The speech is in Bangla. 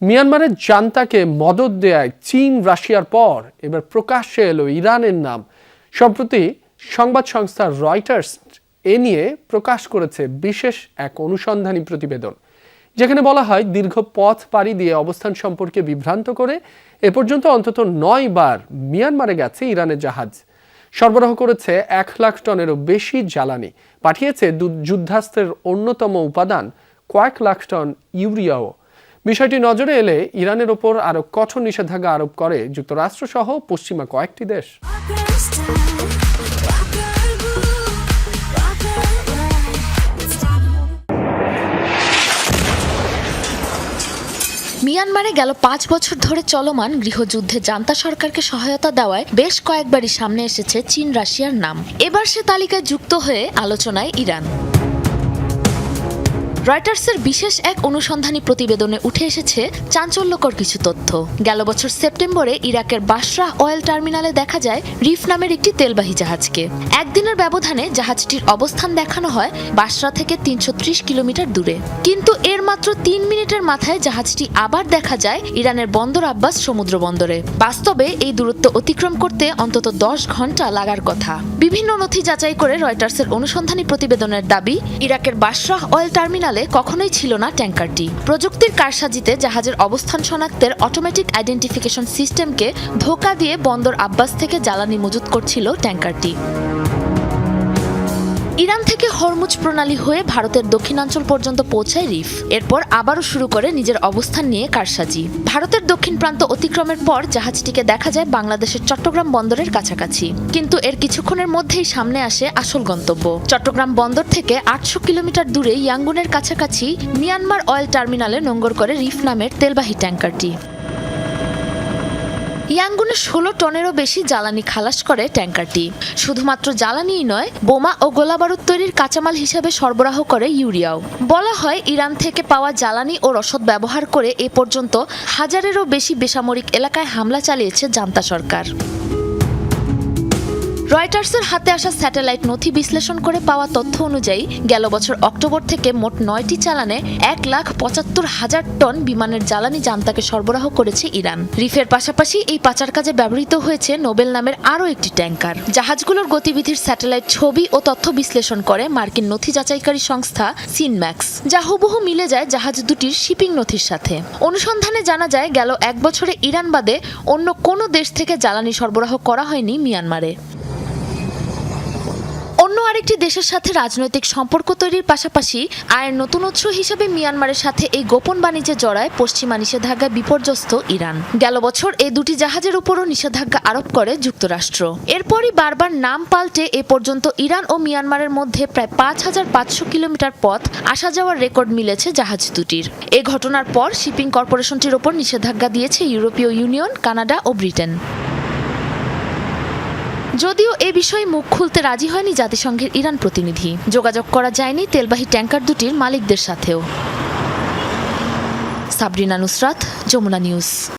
মিয়ানমারের জান্তাকে মদদ দেয়ায় চীন রাশিয়ার পর এবার প্রকাশ্যে এলো ইরানের নাম। সম্প্রতি সংবাদ সংস্থা রয়টার্স এ নিয়ে প্রকাশ করেছে বিশেষ এক অনুসন্ধানী প্রতিবেদন, যেখানে বলা হয় দীর্ঘ পথ পাড়ি দিয়ে অবস্থান সম্পর্কে বিভ্রান্ত করে এ পর্যন্ত অন্তত 9 বার মিয়ানমারে গেছে ইরানের জাহাজ। সরবরাহ করেছে 1 লাখ টনেরও বেশি জ্বালানি, পাঠিয়েছে যুদ্ধাস্ত্রের অন্যতম উপাদান কয়েক লাখ টন ইউরিয়াও। বিষয়টি নজরে এলে ইরানের ওপর আরও কঠোর নিষেধাজ্ঞা আরোপ করে যুক্তরাষ্ট্র সহ পশ্চিমা কয়েকটি দেশ। মিয়ানমারে গেল 5 বছর ধরে চলমান গৃহযুদ্ধে জান্তা সরকারকে সহায়তা দেওয়ায় বেশ কয়েকবারই সামনে এসেছে চীন রাশিয়ার নাম। এবার সে তালিকায় যুক্ত হয়ে আলোচনায় ইরান। রয়টার্সের বিশেষ এক অনুসন্ধানী প্রতিবেদনে উঠে এসেছে চাঞ্চল্যকর কিছু তথ্য। গেল বছর সেপ্টেম্বরে ইরাকের বাসরা অয়েল টার্মিনালে দেখা যায় রিফ নামের একটি তেলবাহী জাহাজকে। একদিনের ব্যবধানে জাহাজটির অবস্থান দেখানো হয় বাসরা থেকে 330 কিলোমিটার দূরে, কিন্তু এর মাত্র 3 মিনিটের মাথায় জাহাজটি আবার দেখা যায় ইরানের বন্দর আব্বাস সমুদ্র বন্দরে। বাস্তবে এই দূরত্ব অতিক্রম করতে অন্তত 10 ঘন্টা লাগার কথা। বিভিন্ন নথি যাচাই করে রয়টার্সের অনুসন্ধানী প্রতিবেদনের দাবি, ইরাকের বাসরা অয়েল টার্মিনাল কখনোই ছিল না ট্যাঙ্কারটি। প্রযুক্তির কারসাজিতে জাহাজের অবস্থান শনাক্তের অটোমেটিক আইডেন্টিফিকেশন সিস্টেমকে ধোঁকা দিয়ে বন্দর আব্বাস থেকে জ্বালানি মজুত করছিল ট্যাঙ্কারটি। ইরান থেকে হরমুজ প্রণালী হয়ে ভারতের দক্ষিণাঞ্চল পর্যন্ত পৌঁছায় রিফ। এরপর আবারও শুরু করে নিজের অবস্থান নিয়ে কারসাজি। ভারতের দক্ষিণ প্রান্ত অতিক্রমের পর জাহাজটিকে দেখা যায় বাংলাদেশের চট্টগ্রাম বন্দরের কাছাকাছি, কিন্তু এর কিছুক্ষণের মধ্যেই সামনে আসে আসল গন্তব্য। চট্টগ্রাম বন্দর থেকে 800 কিলোমিটার দূরে ইয়াঙ্গুনের কাছাকাছি মিয়ানমার অয়েল টার্মিনালে নোঙর করে রিফ নামের তেলবাহী ট্যাঙ্কারটি। ইয়াঙ্গুনে 16 টনেরও বেশি জ্বালানি খালাস করে ট্যাঙ্কারটি। শুধুমাত্র জ্বালানিই নয়, বোমা ও গোলাবারুদ তৈরির কাঁচামাল হিসেবে সরবরাহ করে ইউরিয়াও। বলা হয় ইরান থেকে পাওয়া জ্বালানি ও রসদ ব্যবহার করে এ পর্যন্ত 1000-এরও বেশি বেসামরিক এলাকায় হামলা চালিয়েছে জান্তা সরকার। রয়টার্সের হাতে আসা স্যাটেলাইট নথি বিশ্লেষণ করে পাওয়া তথ্য অনুযায়ী গেল বছর অক্টোবর থেকে মোট 9টি চালানে 1,75,000 টন বিমানের জ্বালানি জান্তাকে সরবরাহ করেছে ইরান। রিফের পাশাপাশি এই পাচার কাজে ব্যবহৃত হয়েছে নোবেল নামের আরও একটি ট্যাঙ্কার। জাহাজগুলোর গতিবিধির স্যাটেলাইট ছবি ও তথ্য বিশ্লেষণ করে মার্কিন নথি যাচাইকারী সংস্থা সিনম্যাক্স, যা হুবহু মিলে যায় জাহাজ দুটির শিপিং নথির সাথে। অনুসন্ধানে জানা যায় গেল 1 বছরে ইরান বাদে অন্য কোনো দেশ থেকে জ্বালানি সরবরাহ করা হয়নি মিয়ানমারে। অন্য আরেকটি দেশের সাথে রাজনৈতিক সম্পর্ক তৈরির পাশাপাশি আয়ের নতুন উৎস হিসেবে মিয়ানমারের সাথে এই গোপন বাণিজ্যে জড়ায় পশ্চিমা নিষেধাজ্ঞায় বিপর্যস্ত ইরান। গেল বছর এই দুটি জাহাজের উপরও নিষেধাজ্ঞা আরোপ করে যুক্তরাষ্ট্র। এরপরই বারবার নাম পাল্টে এ পর্যন্ত ইরান ও মিয়ানমারের মধ্যে প্রায় 5500 কিলোমিটার পথ আসা যাওয়ার রেকর্ড মিলেছে জাহাজ দুটির। এ ঘটনার পর শিপিং কর্পোরেশনটির ওপর নিষেধাজ্ঞা দিয়েছে ইউরোপীয় ইউনিয়ন, কানাডা ও ব্রিটেন। যদিও এ বিষয়ে মুখ খুলতে রাজি হয়নি জাতিসংঘের ইরান প্রতিনিধি। যোগাযোগ করা যায়নি তেলবাহী ট্যাঙ্কার দুটির মালিকদের সাথেও। সাবরিনা নুসরাত, যমুনা নিউজ।